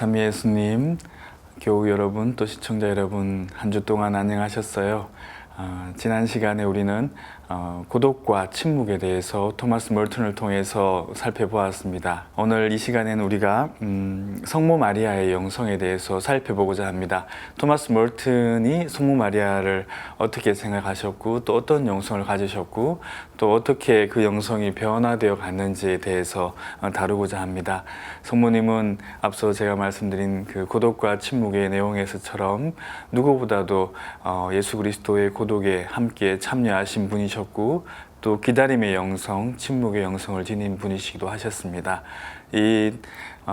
참 예수님, 교우 여러분, 또 시청자 여러분, 한 주 동안 안녕하셨어요? 지난 시간에 우리는 고독과 침묵에 대해서 토마스 멀튼을 통해서 살펴보았습니다. 오늘 이 시간에는 우리가 성모 마리아의 영성에 대해서 살펴보고자 합니다. 토마스 멀튼이 성모 마리아를 어떻게 생각하셨고, 또 어떤 영성을 가지셨고, 또 어떻게 그 영성이 변화되어 갔는지에 대해서 다루고자 합니다. 성모님은 앞서 제가 말씀드린 그 고독과 침묵의 내용에서처럼 누구보다도 예수 그리스도의 고독에 함께 참여하신 분이셨고, 또 기다림의 영성, 침묵의 영성을 지닌 분이시기도 하셨습니다. 이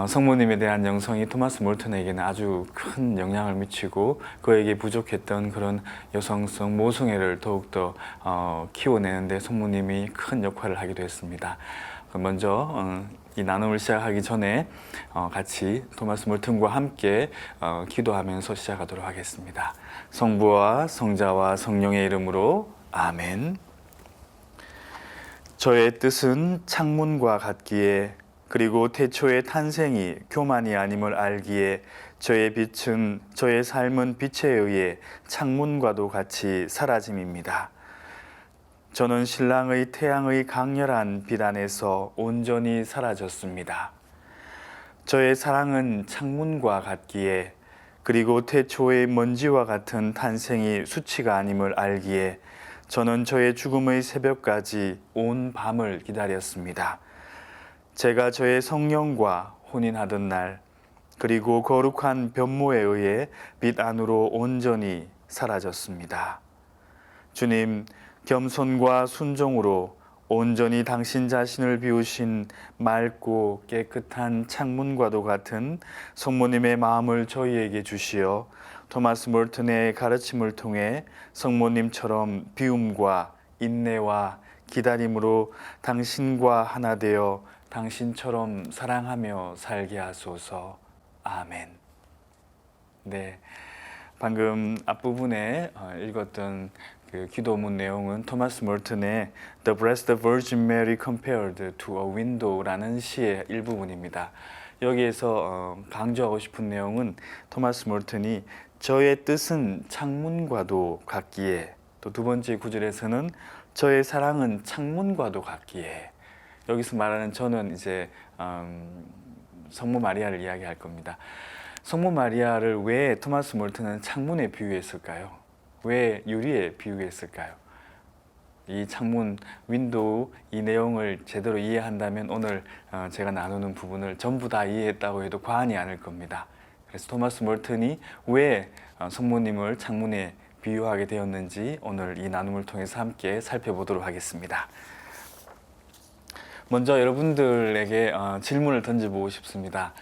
성모님에 대한 영성이 토마스 몰튼에게는 아주 큰 영향을 미치고 그에게 부족했던 그런 여성성, 모성애를 더욱더 키워내는데 성모님이 큰 역할을 하기도 했습니다. 먼저 이 나눔을 시작하기 전에 같이 토마스 몰튼과 함께 기도하면서 시작하도록 하겠습니다. 성부와 성자와 성령의 이름으로 아멘. 저의 뜻은 창문과 같기에, 그리고 태초의 탄생이 교만이 아님을 알기에, 저의 빛은, 저의 삶은 빛에 의해 창문과도 같이 사라짐입니다. 저는 신랑의 태양의 강렬한 빛 안에서 온전히 사라졌습니다. 저의 사랑은 창문과 같기에, 그리고 태초의 먼지와 같은 탄생이 수치가 아님을 알기에, 저는 저의 죽음의 새벽까지 온 밤을 기다렸습니다. 제가 저의 성령과 혼인하던 날, 그리고 거룩한 변모에 의해 빛 안으로 온전히 사라졌습니다. 주님, 겸손과 순종으로 온전히 당신 자신을 비우신 맑고 깨끗한 창문과도 같은 성모님의 마음을 저희에게 주시어 토마스 몰튼의 가르침을 통해 성모님처럼 비움과 인내와 기다림으로 당신과 하나 되어 당신처럼 사랑하며 살게 하소서. 아멘. 네, 방금 앞부분에 읽었던 그 기도문 내용은 토마스 몰튼의 The Blessed Virgin Mary Compared to a Window라는 시의 일부분입니다. 여기에서 강조하고 싶은 내용은 토마스 몰튼이 저의 뜻은 창문과도 같기에, 또 두 번째 구절에서는 저의 사랑은 창문과도 같기에, 여기서 말하는 저는 이제 성모 마리아를 이야기할 겁니다. 성모 마리아를 왜 토마스 몰튼은 창문에 비유했을까요? 왜 유리에 비유했을까요? 이 창문, 윈도우, 이 내용을 제대로 이해한다면 오늘 제가 나누는 부분을 전부 다 이해했다고 해도 과언이 아닐 겁니다. 그래서 토마스 몰튼이 왜 성모님을 창문에 비유하게 되었는지 오늘 이 나눔을 통해서 함께 살펴보도록 하겠습니다. 먼저 여러분들에게 질문을 던져보고 싶습니다.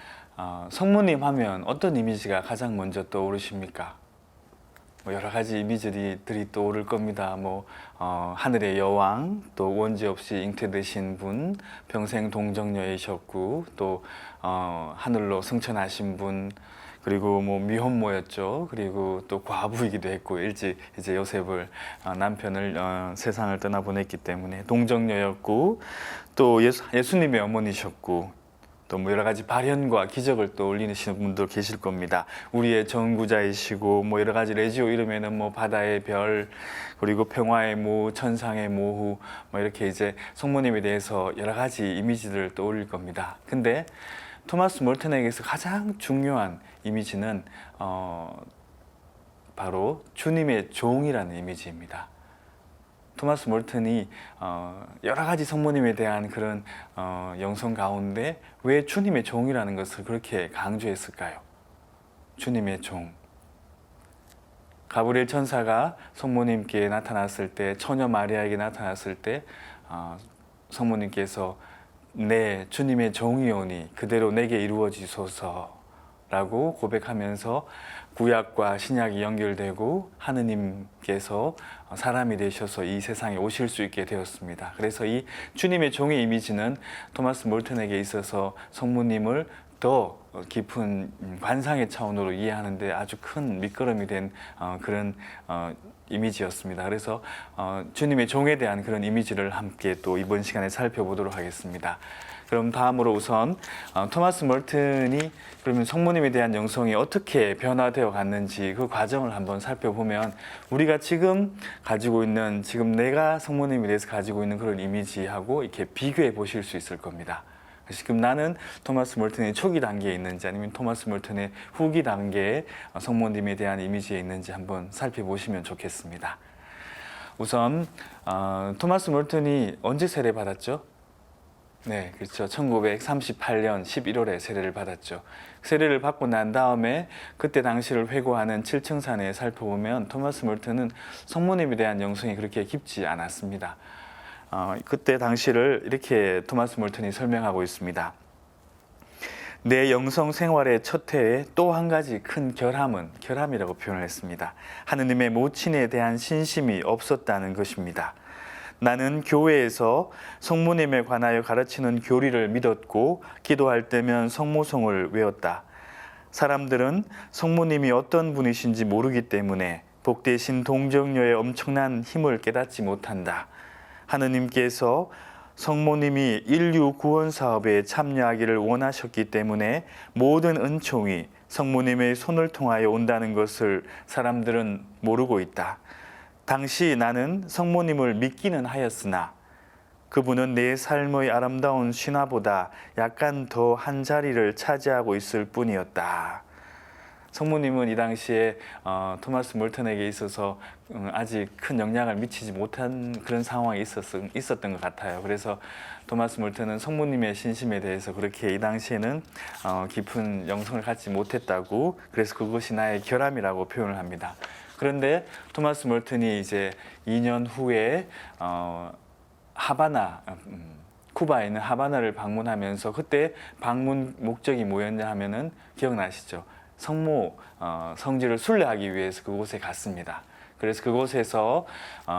성모님 하면 어떤 이미지가 가장 먼저 떠오르십니까? 여러 가지 이미지들이 떠오를 겁니다. 하늘의 여왕, 또 원죄 없이 잉태되신 분, 평생 동정녀이셨고, 또 하늘로 승천하신 분, 그리고 미혼모였죠. 그리고 또 과부이기도 했고, 일찍 이제 요셉을 남편을 세상을 떠나보냈기 때문에 동정녀였고, 또 예수님의 어머니셨고, 또 여러 가지 발현과 기적을 또 올리시는 분도 계실 겁니다. 우리의 전구자이시고, 여러 가지 레지오 이름에는 바다의 별, 그리고 평화의 모, 천상의 모후, 이렇게 이제 성모님에 대해서 여러 가지 이미지들을 떠올릴 겁니다. 근데 토마스 몰튼에게서 가장 중요한 이미지는 바로 주님의 종이라는 이미지입니다. 토마스 몰튼이 여러 가지 성모님에 대한 그런 영성 가운데 왜 주님의 종이라는 것을 그렇게 강조했을까요? 주님의 종. 가브리엘 천사가 성모님께 나타났을 때, 처녀 마리아에게 나타났을 때 성모님께서 네, 주님의 종이오니 그대로 내게 이루어지소서 라고 고백하면서 구약과 신약이 연결되고 하느님께서 사람이 되셔서 이 세상에 오실 수 있게 되었습니다. 그래서 이 주님의 종의 이미지는 토마스 몰튼에게 있어서 성모님을 더 깊은 관상의 차원으로 이해하는데 아주 큰 밑거름이 된 그런 이미지였습니다. 그래서 주님의 종에 대한 그런 이미지를 함께 또 이번 시간에 살펴보도록 하겠습니다. 그럼 다음으로 우선 토마스 멀튼이 그러면 성모님에 대한 영성이 어떻게 변화되어 갔는지 그 과정을 한번 살펴보면 우리가 지금 가지고 있는 지금 내가 성모님에 대해서 가지고 있는 그런 이미지하고 이렇게 비교해 보실 수 있을 겁니다. 지금 나는 토마스 멀튼의 초기 단계에 있는지 아니면 토마스 멀튼의 후기 단계에 성모님에 대한 이미지에 있는지 한번 살펴보시면 좋겠습니다. 우선 토마스 멀튼이 언제 세례받았죠? 네, 그렇죠. 1938년 11월에 세례를 받았죠. 세례를 받고 난 다음에 그때 당시를 회고하는 칠층산에 살펴보면 토마스 멀튼은 성모님에 대한 영성이 그렇게 깊지 않았습니다. 그때 당시를 이렇게 토마스 멀튼이 설명하고 있습니다. 내 영성 생활의 첫 해에 또 한 가지 큰 결함이라고 표현을 했습니다. 하느님의 모친에 대한 신심이 없었다는 것입니다. 나는 교회에서 성모님에 관하여 가르치는 교리를 믿었고 기도할 때면 성모송을 외웠다. 사람들은 성모님이 어떤 분이신지 모르기 때문에 복되신 동정녀의 엄청난 힘을 깨닫지 못한다. 하느님께서 성모님이 인류 구원 사업에 참여하기를 원하셨기 때문에 모든 은총이 성모님의 손을 통하여 온다는 것을 사람들은 모르고 있다. 당시 나는 성모님을 믿기는 하였으나 그분은 내 삶의 아름다운 신화보다 약간 더 한 자리를 차지하고 있을 뿐이었다. 성모님은 이 당시에 토마스 멀튼에게 있어서 아직 큰 영향을 미치지 못한 그런 상황이 있었던 것 같아요. 그래서 토마스 멀튼은 성모님의 신심에 대해서 그렇게 이 당시에는 깊은 영성을 갖지 못했다고, 그래서 그것이 나의 결함이라고 표현을 합니다. 그런데 토마스 멀튼이 이제 2년 후에 하바나, 쿠바에 있는 하바나를 방문하면서 그때 방문 목적이 뭐였냐 하면은 기억나시죠? 성모 성지를 순례하기 위해서 그곳에 갔습니다. 그래서 그곳에서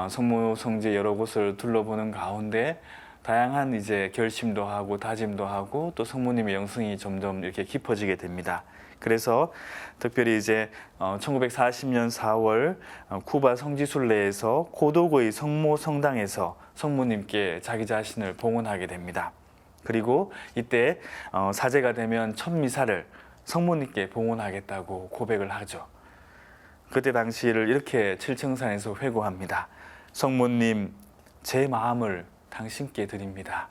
성모 성지 여러 곳을 둘러보는 가운데 다양한 이제 결심도 하고 다짐도 하고 또 성모님의 영성이 점점 이렇게 깊어지게 됩니다. 그래서 특별히 이제 1940년 4월 쿠바 성지순례에서 고독의 성모 성당에서 성모님께 자기 자신을 봉헌하게 됩니다. 그리고 이때 사제가 되면 첫 미사를 성모님께 봉헌하겠다고 고백을 하죠. 그때 당시를 이렇게 칠층산에서 회고합니다. 성모님, 제 마음을 당신께 드립니다.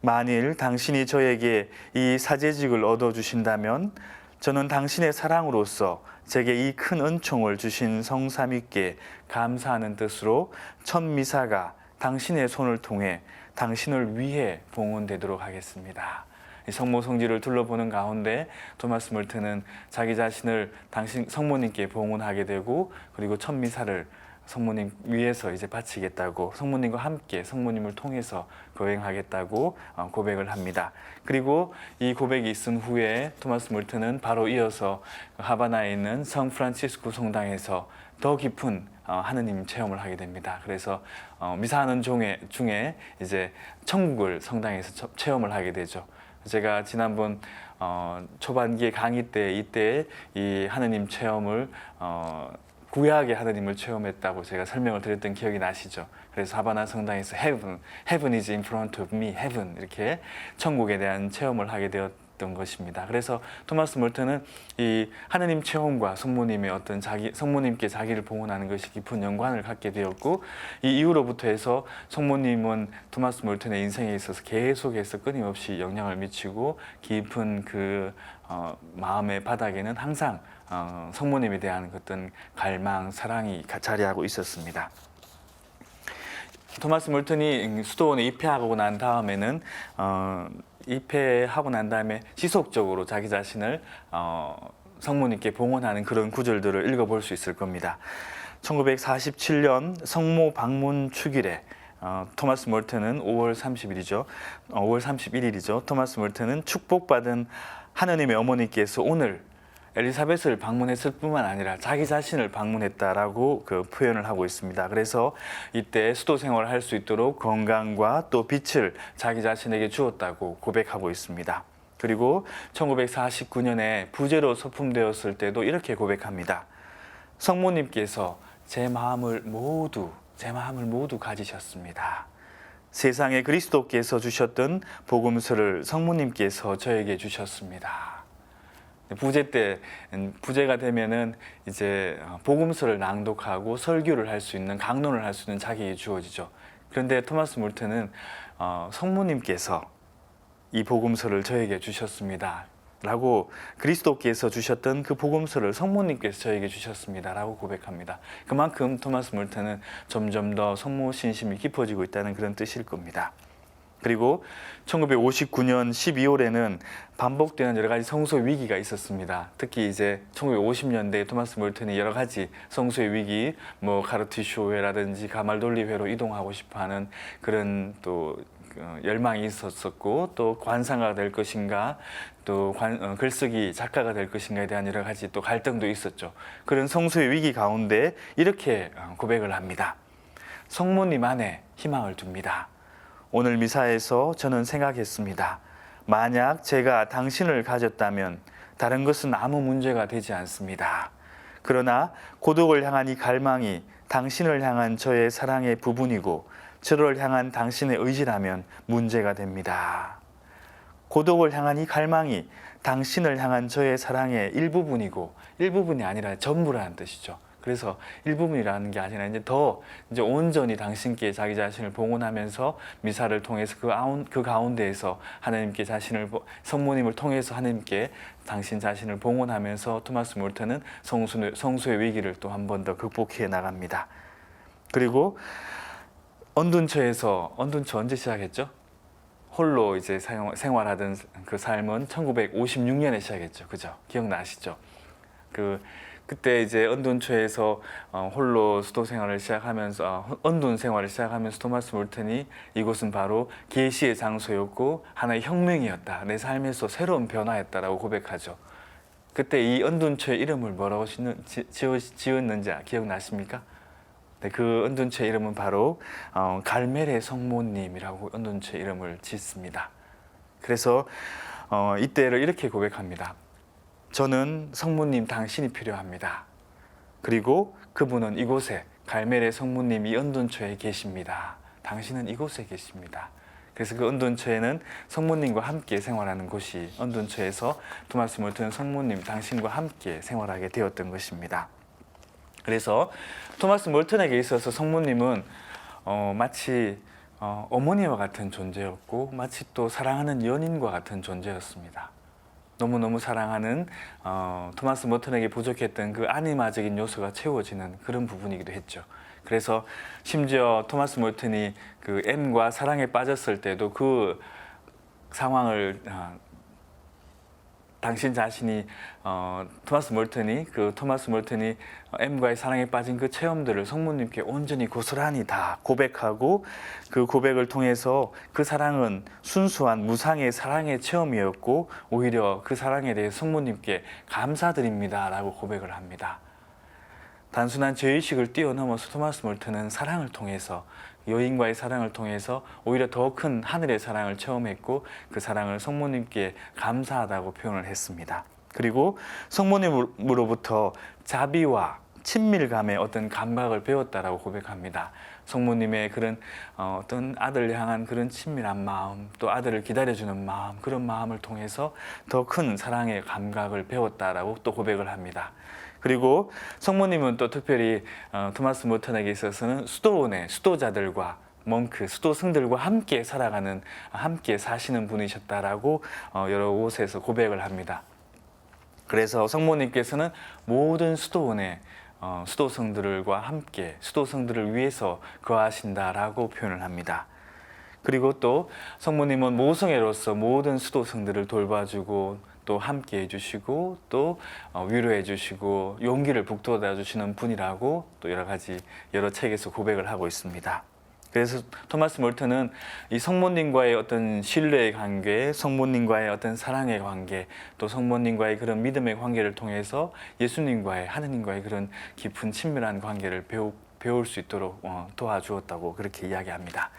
만일 당신이 저에게 이 사제직을 얻어주신다면 저는 당신의 사랑으로서 제게 이 큰 은총을 주신 성삼위께 감사하는 뜻으로 첫 미사가 당신의 손을 통해 당신을 위해 봉헌되도록 하겠습니다. 성모 성지를 둘러보는 가운데 토마스 멀튼은 자기 자신을 당신 성모님께 봉헌하게 되고, 그리고 첫 미사를 성모님 위해서 이제 바치겠다고, 성모님과 함께 성모님을 통해서 거행하겠다고 고백을 합니다. 그리고 이 고백이 있은 후에 토마스 멀튼은 바로 이어서 하바나에 있는 성 프란치스코 성당에서 더 깊은 하느님 체험을 하게 됩니다. 그래서 미사하는 중에 이제 천국을 성당에서 체험을 하게 되죠. 제가 지난번 초반기에 강의 때 이때 이 하느님 체험을 구약의 하느님을 체험했다고 제가 설명을 드렸던 기억이 나시죠? 그래서 하바나 성당에서 heaven is in front of me, heaven 이렇게 천국에 대한 체험을 하게 되었던 것입니다. 그래서 토마스 멀튼은 이 하느님 체험과 성모님의 어떤 성모님께 자기를 봉헌하는 것이 깊은 연관을 갖게 되었고, 이 이후로부터 해서 성모님은 토마스 멀튼의 인생에 있어서 계속해서 끊임없이 영향을 미치고 깊은 그 마음의 바닥에는 항상 성모님에 대한 어떤 갈망, 사랑이 자리하고 있었습니다. 토마스 멀튼이 수도원에 입회하고 난 다음에는 입회하고 난 다음에 지속적으로 자기 자신을 성모님께 봉헌하는 그런 구절들을 읽어볼 수 있을 겁니다. 1947년 성모 방문 축일에 토마스 멀튼은 5월 31일이죠. 토마스 멀튼은 축복받은 하느님의 어머니께서 오늘 엘리사벳을 방문했을 뿐만 아니라 자기 자신을 방문했다라고 그 표현을 하고 있습니다. 그래서 이때 수도 생활을 할 수 있도록 건강과 또 빛을 자기 자신에게 주었다고 고백하고 있습니다. 그리고 1949년에 부제로 소품되었을 때도 이렇게 고백합니다. 성모님께서 제 마음을 모두 가지셨습니다. 세상에 그리스도께서 주셨던 복음서를 성모님께서 저에게 주셨습니다. 부재 때, 부재가 되면은 이제 복음서를 낭독하고 설교를 할 수 있는, 강론을 할 수 있는 자격이 주어지죠. 그런데 토마스 몰트는 성모님께서 이 복음서를 저에게 주셨습니다 라고, 그리스도께서 주셨던 그 복음서를 성모님께서 저에게 주셨습니다 라고 고백합니다. 그만큼 토마스 몰트는 점점 더 성모 신심이 깊어지고 있다는 그런 뜻일 겁니다. 그리고 1959년 12월에는 반복되는 여러 가지 성소 위기가 있었습니다. 특히 이제 1950년대에 토마스 몰튼이 여러 가지 성소의 위기, 카르투쇼회라든지 가말돌리회로 이동하고 싶어하는 그런 또 열망이 있었었고, 또 관상가가 될 것인가, 또 글쓰기 작가가 될 것인가에 대한 여러 가지 또 갈등도 있었죠. 그런 성소의 위기 가운데 이렇게 고백을 합니다. 성모님 안에 희망을 둡니다. 오늘 미사에서 저는 생각했습니다. 만약 제가 당신을 가졌다면 다른 것은 아무 문제가 되지 않습니다. 그러나 고독을 향한 이 갈망이 당신을 향한 저의 사랑의 부분이고 저를 향한 당신의 의지라면 문제가 됩니다. 고독을 향한 이 갈망이 당신을 향한 저의 사랑의 일부분이고, 일부분이 아니라 전부라는 뜻이죠. 그래서 일부분이라는 게 아니라 이제 온전히 당신께 자기 자신을 봉헌하면서 미사를 통해서 그 가운데에서 하나님께 성모님을 통해서 하나님께 당신 자신을 봉헌하면서 토마스 몰트는 성소의 위기를 또 한 번 더 극복해 나갑니다. 그리고 언둔처 언제 시작했죠? 홀로 이제 생활하던 그 삶은 1956년에 시작했죠. 그죠? 기억나시죠? 그때 이제 언둔처에서 홀로 수도 생활을 시작하면서, 언둔 생활을 시작하면서 토마스 몰튼이 이곳은 바로 계시의 장소였고 하나의 혁명이었다. 내 삶에서 새로운 변화였다라고 고백하죠. 그때 이 언둔처의 이름을 뭐라고 지었는지 기억나십니까? 네, 그 언둔처의 이름은 바로 갈멜의 성모님이라고 언둔처의 이름을 짓습니다. 그래서 이때를 이렇게 고백합니다. 저는 성모님 당신이 필요합니다. 그리고 그분은 이곳에, 갈멜의 성모님 이 언둔처에 계십니다. 당신은 이곳에 계십니다. 그래서 그 언둔처에는 성모님과 함께 생활하는 곳이, 언둔처에서 토마스 몰트는 성모님 당신과 함께 생활하게 되었던 것입니다. 그래서 토마스 몰튼에게 있어서 성모님은 마치 어머니와 같은 존재였고, 마치 또 사랑하는 연인과 같은 존재였습니다. 너무너무 사랑하는 토마스 몰튼에게 부족했던 그 아니마적인 요소가 채워지는 그런 부분이기도 했죠. 그래서 심지어 토마스 몰튼이 그 M과 사랑에 빠졌을 때도 그 상황을 당신 자신이 토마스 몰튼이 M과의 사랑에 빠진 그 체험들을 성모님께 온전히 고스란히 다 고백하고, 그 고백을 통해서 그 사랑은 순수한 무상의 사랑의 체험이었고, 오히려 그 사랑에 대해 성모님께 감사드립니다 라고 고백을 합니다. 단순한 죄의식을 뛰어넘어서 토마스 몰튼은 사랑을 통해서, 여인과의 사랑을 통해서 오히려 더 큰 하늘의 사랑을 체험했고, 그 사랑을 성모님께 감사하다고 표현을 했습니다. 그리고 성모님으로부터 자비와 친밀감의 어떤 감각을 배웠다라고 고백합니다. 성모님의 그런 어떤 아들을 향한 그런 친밀한 마음, 또 아들을 기다려주는 마음, 그런 마음을 통해서 더 큰 사랑의 감각을 배웠다라고 또 고백을 합니다. 그리고 성모님은 또 특별히 토마스 몰튼에게 있어서는 수도자들과 수도승들과 함께 살아가는, 함께 사시는 분이셨다라고 여러 곳에서 고백을 합니다. 그래서 성모님께서는 모든 수도성들과 함께, 수도성들을 위해서 거하신다라고 표현을 합니다. 그리고 또 성모님은 모성애로서 모든 수도성들을 돌봐주고, 또 함께 해주시고, 또 위로해 주시고 용기를 북돋아 주시는 분이라고 또 여러 책에서 고백을 하고 있습니다. 그래서 토마스 몰튼은 이 성모님과의 어떤 신뢰의 관계, 성모님과의 어떤 사랑의 관계, 또 성모님과의 그런 믿음의 관계를 통해서 하느님과의 그런 깊은 친밀한 관계를 배울 수 있도록 도와주었다고 그렇게 이야기합니다.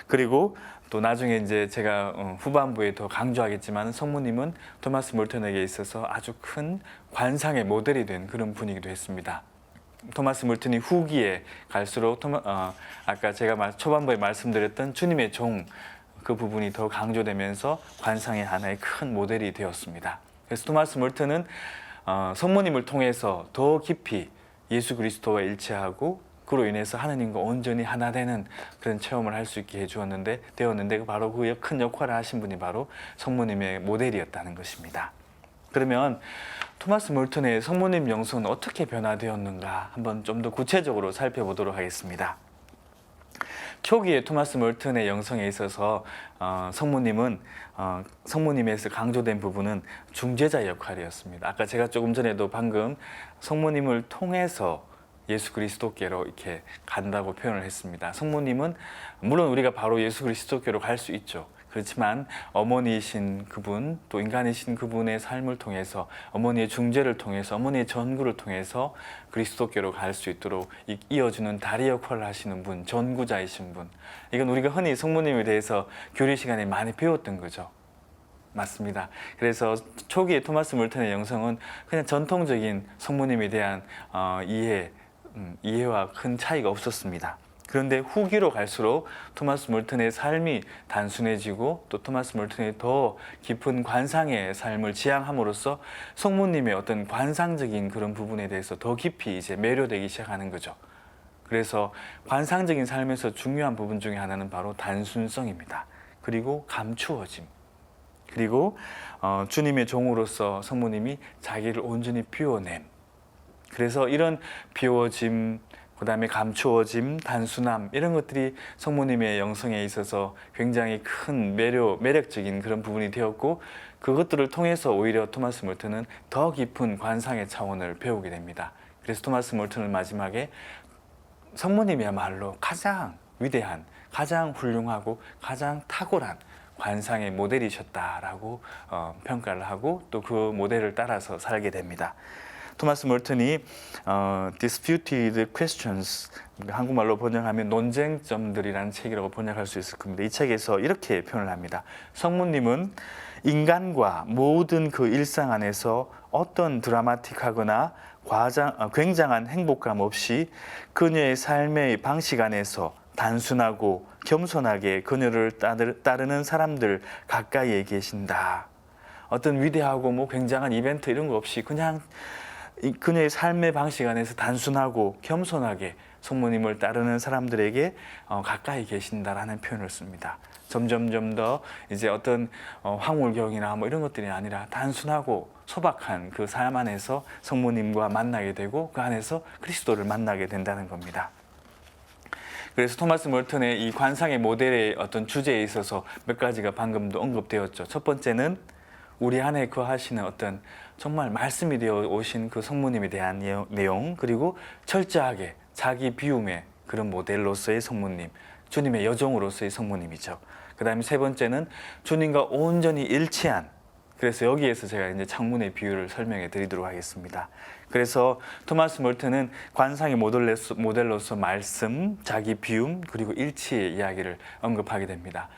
그리고 또 나중에 이제 제가 후반부에 더 강조하겠지만, 성모님은 토마스 몰튼에게 있어서 아주 큰 관상의 모델이 된 그런 분이기도 했습니다. 토마스 몰튼이 후기에 갈수록 아까 제가 초반부에 말씀드렸던 주님의 종 그 부분이 더 강조되면서 관상의 하나의 큰 모델이 되었습니다. 그래서 토마스 몰튼은 성모님을 통해서 더 깊이 예수 그리스도와 일치하고 그로 인해서 하느님과 온전히 하나 되는 그런 체험을 할 수 있게 되었는데 바로 그 큰 역할을 하신 분이 바로 성모님의 모델이었다는 것입니다. 그러면 토마스 몰튼의 성모님 영성은 어떻게 변화되었는가 한번 좀 더 구체적으로 살펴보도록 하겠습니다. 초기에 토마스 몰튼의 영성에 있어서 성모님에서 강조된 부분은 중재자 역할이었습니다. 아까 제가 조금 전에도 방금 성모님을 통해서 예수 그리스도께로 이렇게 간다고 표현을 했습니다. 성모님은 물론 우리가 바로 예수 그리스도께로 갈 수 있죠. 그렇지만 어머니이신 그분, 또 인간이신 그분의 삶을 통해서, 어머니의 중재를 통해서, 어머니의 전구를 통해서 그리스도께로 갈 수 있도록 이어주는 다리 역할을 하시는 분, 전구자이신 분. 이건 우리가 흔히 성모님에 대해서 교리 시간에 많이 배웠던 거죠. 맞습니다. 그래서 초기에 토마스 몰튼의 영성은 그냥 전통적인 성모님에 대한 이해와 큰 차이가 없었습니다. 그런데 후기로 갈수록 토마스 몰튼의 삶이 단순해지고 또 토마스 몰튼이 더 깊은 관상의 삶을 지향함으로써 성모님의 어떤 관상적인 그런 부분에 대해서 더 깊이 이제 매료되기 시작하는 거죠. 그래서 관상적인 삶에서 중요한 부분 중에 하나는 바로 단순성입니다. 그리고 감추어짐. 그리고 주님의 종으로서 성모님이 자기를 온전히 비워냄. 그래서 이런 비워짐, 그 다음에 감추어짐, 단순함 이런 것들이 성모님의 영성에 있어서 굉장히 큰 매력적인 그런 부분이 되었고 그것들을 통해서 오히려 토마스 몰튼은 더 깊은 관상의 차원을 배우게 됩니다. 그래서 토마스 몰튼은 마지막에 성모님이야말로 가장 위대한, 가장 훌륭하고 가장 탁월한 관상의 모델이셨다라고 평가를 하고 또 그 모델을 따라서 살게 됩니다. 토마스 몰튼이 Disputed Questions, 한국말로 번역하면 논쟁점들이라는 책이라고 번역할 수 있을 겁니다. 이 책에서 이렇게 표현을 합니다. 성모님은 인간과 모든 그 일상 안에서 어떤 드라마틱하거나 굉장한 행복감 없이 그녀의 삶의 방식 안에서 단순하고 겸손하게 그녀를 따르는 사람들 가까이에 계신다. 어떤 위대하고 굉장한 이벤트 이런 거 없이 그냥 그녀의 삶의 방식 안에서 단순하고 겸손하게 성모님을 따르는 사람들에게 가까이 계신다라는 표현을 씁니다. 점점 더 이제 어떤 황홀경이나 이런 것들이 아니라 단순하고 소박한 그 삶 안에서 성모님과 만나게 되고 그 안에서 그리스도를 만나게 된다는 겁니다. 그래서 토마스 몰튼의 이 관상의 모델의 어떤 주제에 있어서 몇 가지가 방금도 언급되었죠. 첫 번째는 우리 안에 거하시는 어떤 정말 말씀이 되어 오신 그 성모님에 대한 내용, 그리고 철저하게 자기 비움의 그런 모델로서의 성모님, 주님의 여종으로서의 성모님이죠. 그 다음에 세 번째는 주님과 온전히 일치한, 그래서 여기에서 제가 이제 창문의 비유를 설명해 드리도록 하겠습니다. 그래서 토마스 몰튼은 관상의 모델로서 말씀, 자기 비움, 그리고 일치의 이야기를 언급하게 됩니다.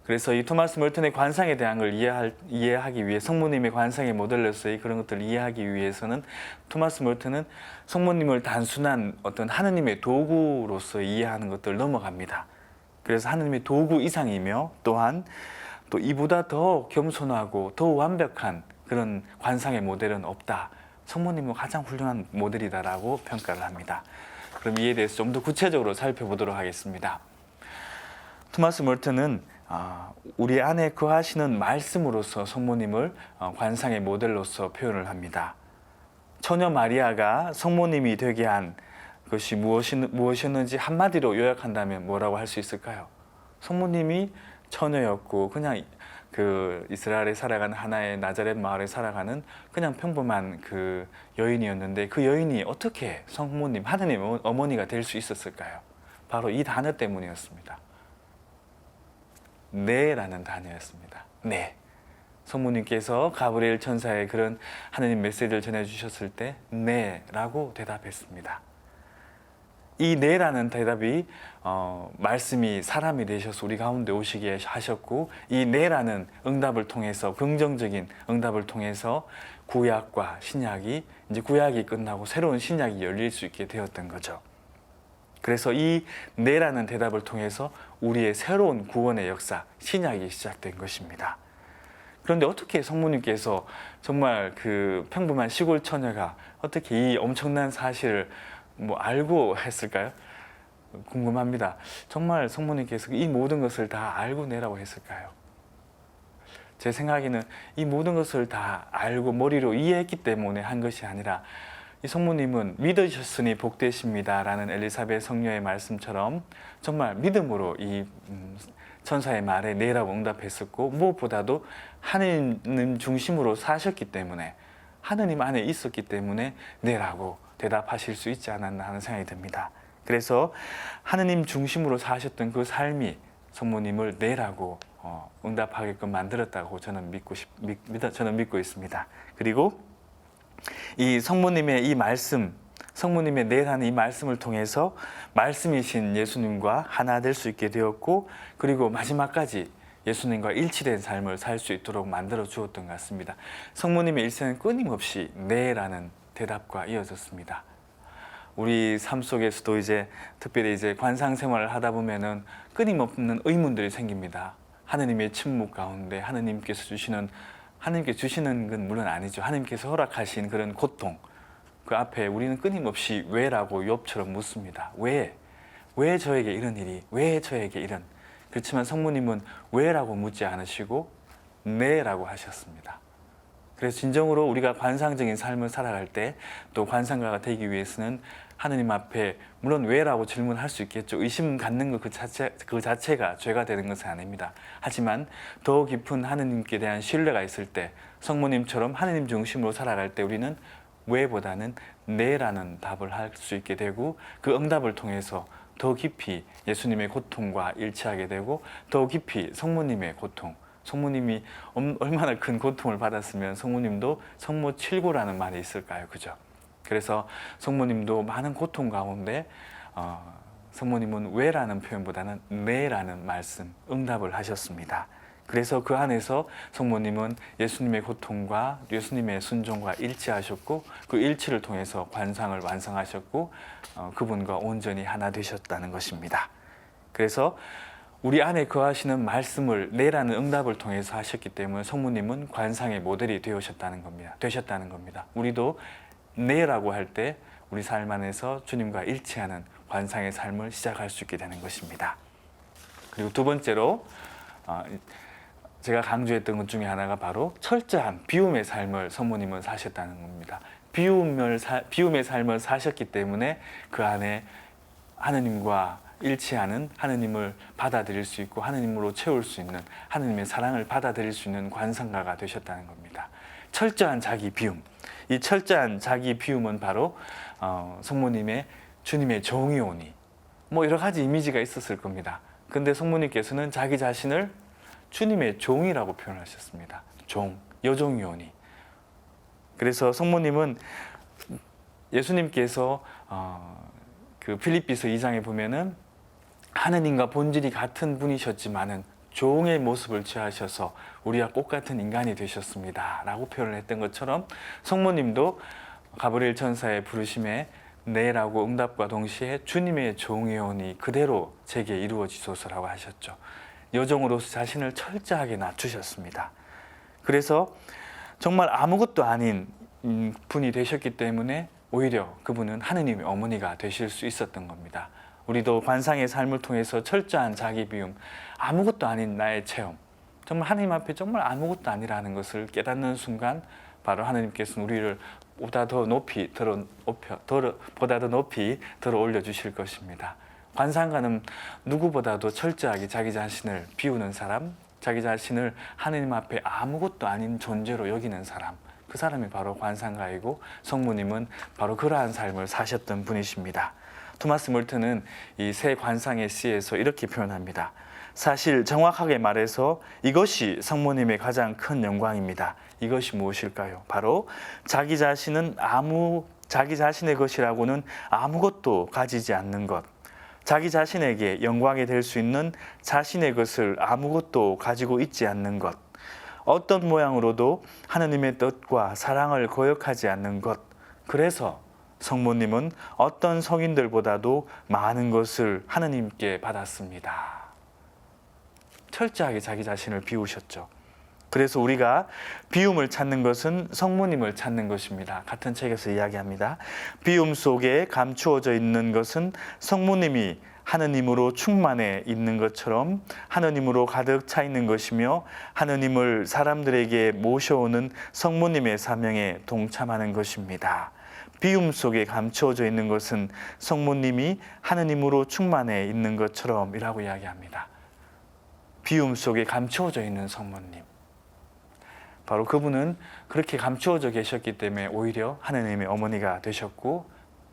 그래서 이 토마스 몰튼의 관상에 대한 걸 이해하기 위해, 성모님의 관상의 모델로서의 그런 것들을 이해하기 위해서는 토마스 몰튼은 성모님을 단순한 어떤 하느님의 도구로서 이해하는 것들을 넘어갑니다. 그래서 하느님의 도구 이상이며 또한 또 이보다 더 겸손하고 더 완벽한 그런 관상의 모델은 없다. 성모님은 가장 훌륭한 모델이다라고 평가를 합니다. 그럼 이에 대해서 좀 더 구체적으로 살펴보도록 하겠습니다. 토마스 몰튼은 우리 안에 거하시는 말씀으로서 성모님을 관상의 모델로서 표현을 합니다. 처녀 마리아가 성모님이 되게 한 것이 무엇이었는지 한마디로 요약한다면 뭐라고 할 수 있을까요? 성모님이 처녀였고 그냥 그 이스라엘에 살아가는 하나의 나자렛 마을에 살아가는 그냥 평범한 그 여인이었는데 그 여인이 어떻게 성모님, 하느님 어머니가 될 수 있었을까요? 바로 이 단어 때문이었습니다. 네라는 단어였습니다. 네. 성모님께서 가브리엘 천사의 그런 하느님 메시지를 전해주셨을 때 네라고 대답했습니다. 이 네라는 대답이 말씀이 사람이 되셔서 우리 가운데 오시게 하셨고, 이 네라는 응답을 통해서, 긍정적인 응답을 통해서 구약과 신약이, 이제 구약이 끝나고 새로운 신약이 열릴 수 있게 되었던 거죠. 그래서 이 네라는 대답을 통해서 우리의 새로운 구원의 역사, 신약이 시작된 것입니다. 그런데 어떻게 성모님께서 정말 그 평범한 시골 처녀가 어떻게 이 엄청난 사실을 알고 했을까요? 궁금합니다. 정말 성모님께서 이 모든 것을 다 알고 내라고 했을까요? 제 생각에는 이 모든 것을 다 알고 머리로 이해했기 때문에 한 것이 아니라, 이 성모님은 믿으셨으니 복되십니다 라는 엘리사벳 성녀의 말씀처럼 정말 믿음으로 이 천사의 말에 네라고 응답했었고, 무엇보다도 하느님 중심으로 사셨기 때문에, 하느님 안에 있었기 때문에 네라고 대답하실 수 있지 않았나 하는 생각이 듭니다. 그래서 하느님 중심으로 사셨던 그 삶이 성모님을 네라고 응답하게끔 만들었다고 저는 믿고 있습니다. 그리고 이 성모님의 이 말씀, 성모님의 네라는 이 말씀을 통해서 말씀이신 예수님과 하나 될 수 있게 되었고, 그리고 마지막까지 예수님과 일치된 삶을 살 수 있도록 만들어 주었던 것 같습니다. 성모님의 일생은 끊임없이 네라는 대답과 이어졌습니다. 우리 삶 속에서도 특별히 관상 생활을 하다 보면은 끊임없는 의문들이 생깁니다. 하느님의 침묵 가운데 하느님께 주시는 건 물론 아니죠. 하느님께서 허락하신 그런 고통, 그 앞에 우리는 끊임없이 왜라고 욥처럼 묻습니다. 왜 저에게 이런 일이, 왜 저에게 이런. 그렇지만 성모님은 왜라고 묻지 않으시고 네라고 하셨습니다. 그래서 진정으로 우리가 관상적인 삶을 살아갈 때, 또 관상가가 되기 위해서는 하느님 앞에 물론 왜라고 질문할 수 있겠죠. 의심 갖는 것 그 자체가 죄가 되는 것은 아닙니다. 하지만 더 깊은 하느님께 대한 신뢰가 있을 때, 성모님처럼 하느님 중심으로 살아갈 때 우리는 왜보다는 네라는 답을 할 수 있게 되고, 그 응답을 통해서 더 깊이 예수님의 고통과 일치하게 되고, 더 깊이 성모님의 고통, 성모님이 얼마나 큰 고통을 받았으면 성모님도 성모칠고라는 말이 있을까요? 그죠? 그래서 성모님도 많은 고통 가운데 성모님은 왜라는 표현보다는 네라는 말씀, 응답을 하셨습니다. 그래서 그 안에서 성모님은 예수님의 고통과 예수님의 순종과 일치하셨고, 그 일치를 통해서 관상을 완성하셨고, 그분과 온전히 하나 되셨다는 것입니다. 그래서 우리 안에 거하시는 말씀을 네라는 응답을 통해서 하셨기 때문에 성모님은 관상의 모델이 되셨다는 겁니다. 우리도 네라고 할 때 우리 삶 안에서 주님과 일치하는 관상의 삶을 시작할 수 있게 되는 것입니다. 그리고 두 번째로 제가 강조했던 것 중에 하나가 바로 철저한 비움의 삶을 성모님은 사셨다는 겁니다. 비움의 삶을 사셨기 때문에 그 안에 하느님과 일치하는, 하느님을 받아들일 수 있고 하느님으로 채울 수 있는, 하느님의 사랑을 받아들일 수 있는 관상가가 되셨다는 겁니다. 철저한 자기 비움. 이 철저한 자기 비움은 바로 성모님의 주님의 종이 오니, 여러 가지 이미지가 있었을 겁니다. 근데 성모님께서는 자기 자신을 주님의 종이라고 표현하셨습니다. 종, 여종이 오니. 그래서 성모님은 예수님께서 그 필립비서 2장에 보면은 하느님과 본질이 같은 분이셨지만은 종의 모습을 취하셔서 우리와 똑같은 인간이 되셨습니다 라고 표현을 했던 것처럼, 성모님도 가브리엘 천사의 부르심에 네라고 응답과 동시에 주님의 종이오니 그대로 제게 이루어지소서라고 하셨죠. 여종으로서 자신을 철저하게 낮추셨습니다. 그래서 정말 아무것도 아닌 분이 되셨기 때문에 오히려 그분은 하느님의 어머니가 되실 수 있었던 겁니다. 우리도 관상의 삶을 통해서 철저한 자기 비움, 아무것도 아닌 나의 체험, 정말 하느님 앞에 정말 아무것도 아니라는 것을 깨닫는 순간 바로 하느님께서는 우리를 보다 더 높이 들어 올려주실 것입니다. 관상가는 누구보다도 철저하게 자기 자신을 비우는 사람, 자기 자신을 하느님 앞에 아무것도 아닌 존재로 여기는 사람, 그 사람이 바로 관상가이고, 성모님은 바로 그러한 삶을 사셨던 분이십니다. 토마스 몰튼은 이 새 관상의 시에서 이렇게 표현합니다. 사실 정확하게 말해서 이것이 성모님의 가장 큰 영광입니다. 이것이 무엇일까요? 바로 자기 자신은 아무 자기 자신의 것이라고는 아무것도 가지지 않는 것, 자기 자신에게 영광이 될 수 있는 자신의 것을 아무것도 가지고 있지 않는 것, 어떤 모양으로도 하느님의 뜻과 사랑을 거역하지 않는 것. 그래서 성모님은 어떤 성인들보다도 많은 것을 하느님께 받았습니다. 철저하게 자기 자신을 비우셨죠. 그래서 우리가 비움을 찾는 것은 성모님을 찾는 것입니다. 같은 책에서 이야기합니다. 비움 속에 감추어져 있는 것은 성모님이 하느님으로 충만해 있는 것처럼 하느님으로 가득 차 있는 것이며 하느님을 사람들에게 모셔오는 성모님의 사명에 동참하는 것입니다. 비움 속에 감추어져 있는 것은 성모님이 하느님으로 충만해 있는 것처럼 이라고 이야기합니다. 비움 속에 감추어져 있는 성모님. 바로 그분은 그렇게 감추어져 계셨기 때문에 오히려 하느님의 어머니가 되셨고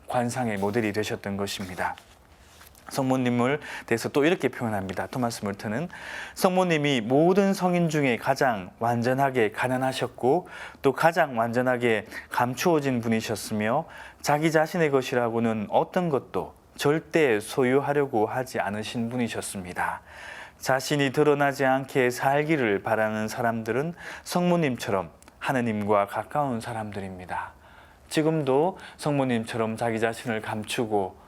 관상의 모델이 되셨던 것입니다. 성모님을 대해서 또 이렇게 표현합니다. 토마스 몰턴은 성모님이 모든 성인 중에 가장 완전하게 가난하셨고 또 가장 완전하게 감추어진 분이셨으며 자기 자신의 것이라고는 어떤 것도 절대 소유하려고 하지 않으신 분이셨습니다. 자신이 드러나지 않게 살기를 바라는 사람들은 성모님처럼 하느님과 가까운 사람들입니다. 지금도 성모님처럼 자기 자신을 감추고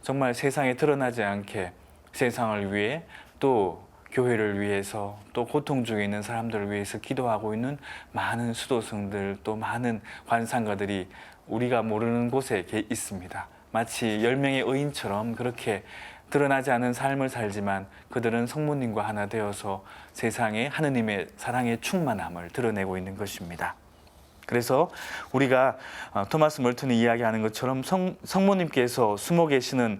정말 세상에 드러나지 않게 세상을 위해 또 교회를 위해서 또 고통 중에 있는 사람들을 위해서 기도하고 있는 많은 수도승들 또 많은 관상가들이 우리가 모르는 곳에 있습니다. 마치 10명의 의인처럼 그렇게 드러나지 않은 삶을 살지만 그들은 성모님과 하나 되어서 세상에 하느님의 사랑의 충만함을 드러내고 있는 것입니다. 그래서 우리가 토마스 멀튼이 이야기하는 것처럼 성모님께서 숨어 계시는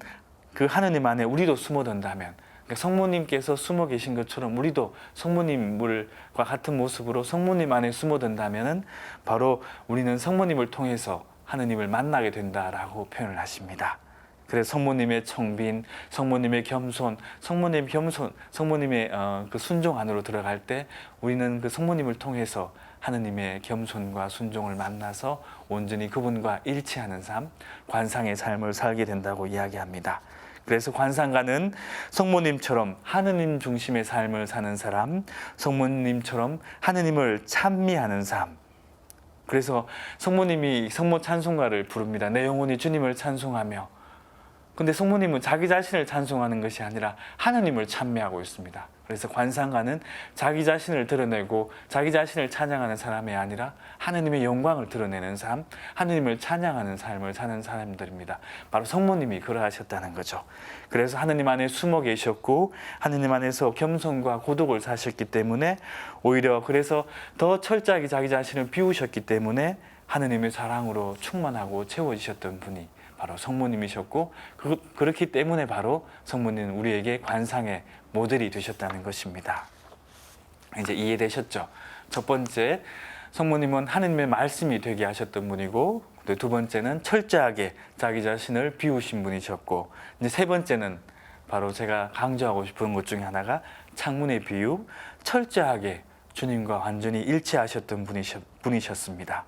그 하느님 안에 우리도 숨어든다면 그러니까 성모님께서 숨어 계신 것처럼 우리도 성모님과 같은 모습으로 성모님 안에 숨어든다면 바로 우리는 성모님을 통해서 하느님을 만나게 된다라고 표현을 하십니다. 그래서 성모님의 청빈, 성모님의 겸손, 성모님의 그 순종 안으로 들어갈 때 우리는 그 성모님을 통해서 하느님의 겸손과 순종을 만나서 온전히 그분과 일치하는 삶, 관상의 삶을 살게 된다고 이야기합니다. 그래서 관상가는 성모님처럼 하느님 중심의 삶을 사는 사람, 성모님처럼 하느님을 찬미하는 삶. 그래서 성모님이 성모 찬송가를 부릅니다. 내 영혼이 주님을 찬송하며. 근데 성모님은 자기 자신을 찬송하는 것이 아니라 하느님을 찬미하고 있습니다. 그래서 관상가는 자기 자신을 드러내고 자기 자신을 찬양하는 사람이 아니라 하느님의 영광을 드러내는 삶, 하느님을 찬양하는 삶을 사는 사람들입니다. 바로 성모님이 그러하셨다는 거죠. 그래서 하느님 안에 숨어 계셨고 하느님 안에서 겸손과 고독을 사셨기 때문에 오히려 그래서 더 철저하게 자기 자신을 비우셨기 때문에 하느님의 사랑으로 충만하고 채워지셨던 분이 바로 성모님이셨고 그렇기 때문에 바로 성모님은 우리에게 관상의 모델이 되셨다는 것입니다. 이제 이해되셨죠? 첫 번째, 성모님은 하느님의 말씀이 되게 하셨던 분이고 두 번째는 철저하게 자기 자신을 비우신 분이셨고 이제 세 번째는 바로 제가 강조하고 싶은 것 중에 하나가 창문의 비유, 철저하게 주님과 완전히 일치하셨던 분이셨습니다.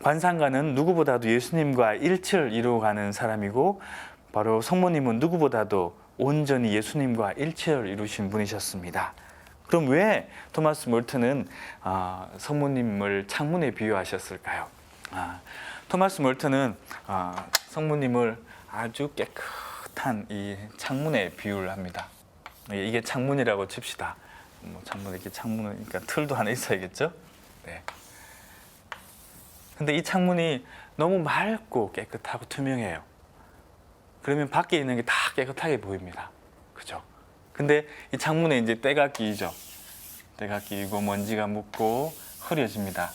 관상가는 누구보다도 예수님과 일치를 이루어가는 사람이고 바로 성모님은 누구보다도 온전히 예수님과 일치를 이루신 분이셨습니다. 그럼 왜 토마스 몰튼은 성모님을 창문에 비유하셨을까요? 토마스 몰튼은 성모님을 아주 깨끗한 이 창문에 비유를 합니다. 이게 창문이라고 칩시다. 창문 이렇게 창문이니까 틀도 하나 있어야겠죠? 네. 근데 이 창문이 너무 맑고 깨끗하고 투명해요. 그러면 밖에 있는 게 다 깨끗하게 보입니다. 그죠? 근데 이 창문에 이제 때가 끼이죠. 때가 끼이고 먼지가 묻고 흐려집니다.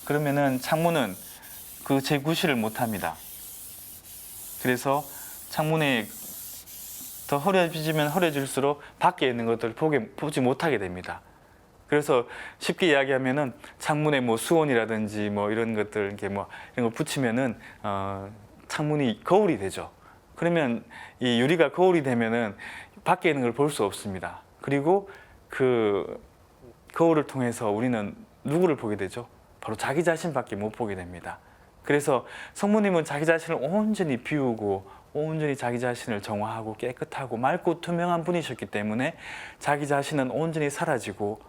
그러면은 창문은 그 재구시를 못 합니다. 그래서 창문에 더 흐려지면 흐려질수록 밖에 있는 것들을 보지 못하게 됩니다. 그래서 쉽게 이야기하면은 창문에 뭐 수온이라든지 뭐 이런 것들 이렇게 뭐 이런 거 붙이면은 창문이 거울이 되죠. 그러면 이 유리가 거울이 되면은 밖에 있는 걸 볼 수 없습니다. 그리고 그 거울을 통해서 우리는 누구를 보게 되죠? 바로 자기 자신밖에 못 보게 됩니다. 그래서 성모님은 자기 자신을 온전히 비우고 온전히 자기 자신을 정화하고 깨끗하고 맑고 투명한 분이셨기 때문에 자기 자신은 온전히 사라지고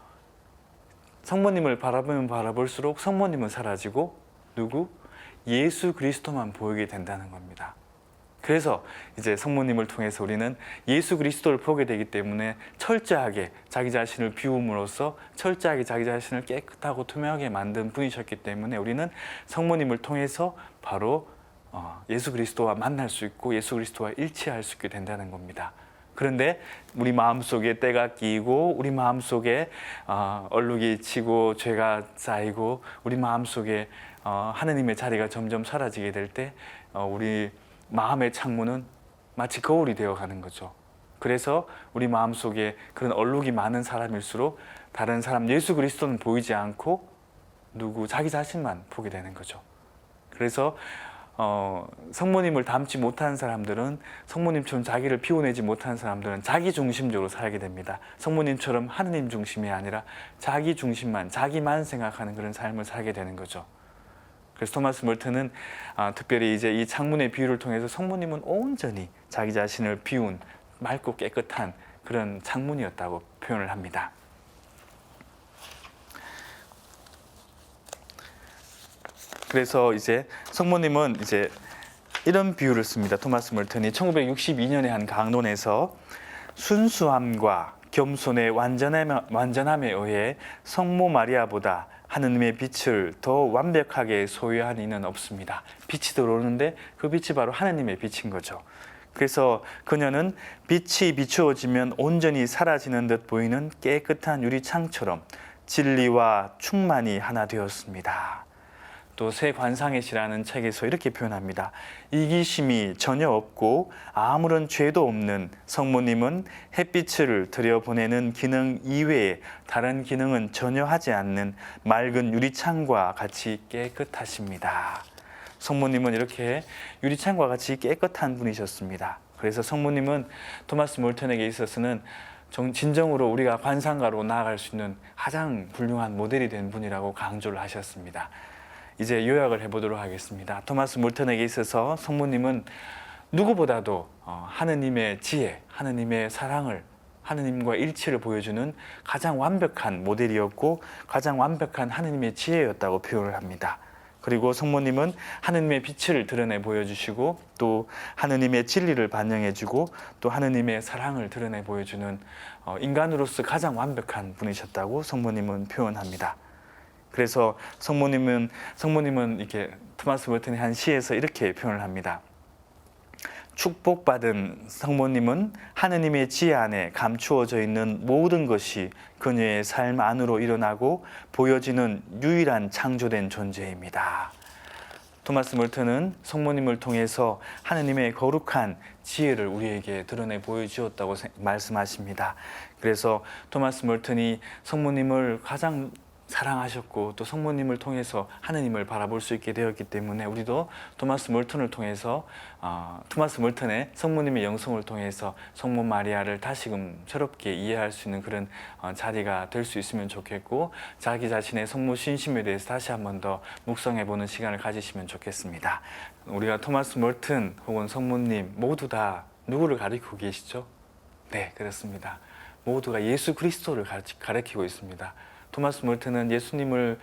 성모님을 바라보면 바라볼수록 성모님은 사라지고 누구? 예수 그리스도만 보이게 된다는 겁니다. 그래서 이제 성모님을 통해서 우리는 예수 그리스도를 보게 되기 때문에 철저하게 자기 자신을 비움으로써 철저하게 자기 자신을 깨끗하고 투명하게 만든 분이셨기 때문에 우리는 성모님을 통해서 바로 예수 그리스도와 만날 수 있고 예수 그리스도와 일치할 수 있게 된다는 겁니다. 그런데 우리 마음속에 때가 끼고 우리 마음속에 얼룩이 치고 죄가 쌓이고 우리 마음속에 하느님의 자리가 점점 사라지게 될 때 우리 마음의 창문은 마치 거울이 되어가는 거죠. 그래서 우리 마음속에 그런 얼룩이 많은 사람일수록 다른 사람 예수 그리스도는 보이지 않고 자기 자신만 보게 되는 거죠. 그래서 성모님을 닮지 못한 사람들은 성모님처럼 자기를 비워내지 못한 사람들은 자기 중심적으로 살게 됩니다. 성모님처럼 하느님 중심이 아니라 자기 중심만, 자기만 생각하는 그런 삶을 살게 되는 거죠. 그래서 토마스 멀튼은 특별히 이제 이 창문의 비유를 통해서 성모님은 온전히 자기 자신을 비운 맑고 깨끗한 그런 창문이었다고 표현을 합니다. 그래서 이제 성모님은 이제 이런 비유를 씁니다. 토마스 멀튼이 1962년에 한 강론에서 순수함과 겸손의 완전함에 의해 성모 마리아보다 하느님의 빛을 더 완벽하게 소유한 이는 없습니다. 빛이 들어오는데 그 빛이 바로 하느님의 빛인 거죠. 그래서 그녀는 빛이 비추어지면 온전히 사라지는 듯 보이는 깨끗한 유리창처럼 진리와 충만이 하나 되었습니다. 또 새 관상의 시라는 책에서 이렇게 표현합니다. 이기심이 전혀 없고 아무런 죄도 없는 성모님은 햇빛을 들여보내는 기능 이외에 다른 기능은 전혀 하지 않는 맑은 유리창과 같이 깨끗하십니다. 성모님은 이렇게 유리창과 같이 깨끗한 분이셨습니다. 그래서 성모님은 토마스 몰턴에게 있어서는 진정으로 우리가 관상가로 나아갈 수 있는 가장 훌륭한 모델이 된 분이라고 강조를 하셨습니다. 이제 요약을 해보도록 하겠습니다. 토마스 몰턴에게 있어서 성모님은 누구보다도 하느님의 지혜, 하느님의 사랑을, 하느님과 일치를 보여주는 가장 완벽한 모델이었고 가장 완벽한 하느님의 지혜였다고 표현을 합니다. 그리고 성모님은 하느님의 빛을 드러내 보여주시고 또 하느님의 진리를 반영해주고 또 하느님의 사랑을 드러내 보여주는 인간으로서 가장 완벽한 분이셨다고 성모님은 표현합니다. 그래서 성모님은 이렇게 토마스 몰튼의 한 시에서 이렇게 표현을 합니다. 축복받은 성모님은 하느님의 지혜 안에 감추어져 있는 모든 것이 그녀의 삶 안으로 일어나고 보여지는 유일한 창조된 존재입니다. 토마스 몰튼은 성모님을 통해서 하느님의 거룩한 지혜를 우리에게 드러내 보여주었다고 말씀하십니다. 그래서 토마스 몰튼이 성모님을 가장 사랑하셨고 또 성모님을 통해서 하느님을 바라볼 수 있게 되었기 때문에 우리도 토마스 몰튼을 통해서 토마스 몰튼의 성모님의 영성을 통해서 성모 마리아를 다시금 새롭게 이해할 수 있는 그런 자리가 될 수 있으면 좋겠고 자기 자신의 성모 신심에 대해서 다시 한 번 더 묵상해보는 시간을 가지시면 좋겠습니다. 우리가 토마스 몰튼 혹은 성모님 모두 다 누구를 가리키고 계시죠? 네, 그렇습니다. 모두가 예수 그리스도를 가리키고 있습니다. 토마스 몰튼은 예수님을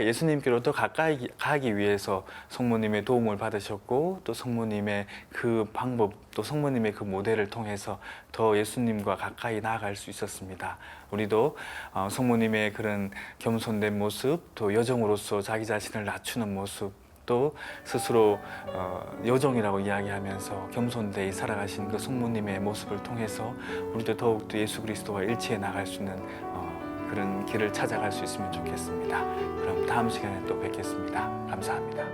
예수님께로 더 가까이 가기 위해서 성모님의 도움을 받으셨고 또 성모님의 그 방법 또 성모님의 그 모델을 통해서 더 예수님과 가까이 나아갈 수 있었습니다. 우리도 성모님의 그런 겸손된 모습 또 여정으로서 자기 자신을 낮추는 모습 또 스스로 여종이라고 이야기하면서 겸손되이 살아가신 그 성모님의 모습을 통해서 우리도 더욱더 예수 그리스도와 일치해 나갈 수 있는 그런 길을 찾아갈 수 있으면 좋겠습니다. 그럼 다음 시간에 또 뵙겠습니다. 감사합니다.